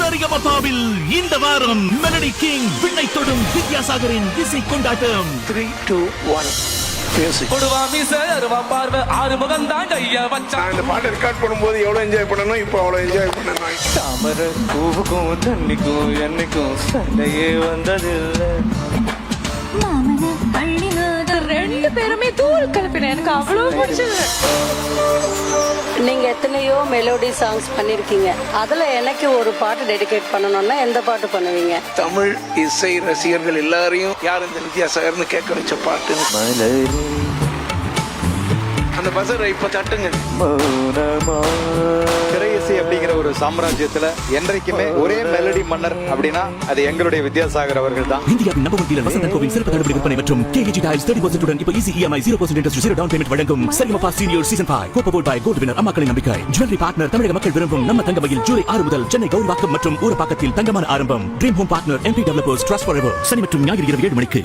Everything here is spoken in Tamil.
சரிகமபாவில் இந்த வாரம் மெலடி கிங் விண்ணை தொடும் வித்யாசாகரின் இசை கொண்டாட்டம். 3, 2, 1 இந்த பாட்டை ரெக்கார்ட் பண்ணும்போது எவ்வளவு என்ஜாய் பண்ணணும், இப்போ அவ்வளவு என்ஜாய் பண்ணணும். தாமரை பூவுக்கும் தண்ணிக்கும் என்னைக்கும் சண்டையே வந்ததில்லை. ரெண்டு பேருமே தூள் கலப்பின எனக்கு அவ்வளவு பிடிச்சது. நீங்க எத்தனையோ மெலோடி சாங்ஸ் பண்ணிருக்கீங்க, அதுல எனக்கு ஒரு பாட்டு டெடிகேட் பண்ணணும்னா எந்த பாட்டு பண்ணுவீங்க? தமிழ் இசை ரசிகர்கள் எல்லாரையும் யார் இந்த வித்யாசாகர்னு கேட்க வச்ச பாட்டு மலரி அந்த பசரை இப்ப தட்டுங்க. மௌனமா திரையிசை அப்படிங்கிற ஒரு சாம்ராஜ்யத்துல என்றைக்குமே ஒரே மெலடி மன்னர் அப்படின்னா அது எங்களுடைய வித்யாசாகர் அவர்கள் தான். இந்தியாவின் நம்பர் 1 டீலர் வசந்தன் கோவின் சிறப்பு தள்ளுபடி விற்பனை மற்றும் KG டைல்ஸ் 30% உடன் இப்போ easy EMI 0% interest 0 down payment வழங்கும் சரிகமபா சீனியர் சீசன் 5 கோபவோட் பை கோல்ட் வினர் அம்மாக்களின் நம்பிக்கை. ஜுவல்லரி பார்ட்னர் தமிழக மக்கள் விரும்பும் நம்ம தங்கமயில் ஜூலை 6 முதல் சென்னை கவுன்வாக்கம் மற்றும் ஊரப்பாக்கத்தில் தங்கமான ஆரம்பம். Dream home partner MP developers trust forever. சனி மற்றும் ஞாயிறு இரவு 7 மணிக்கு.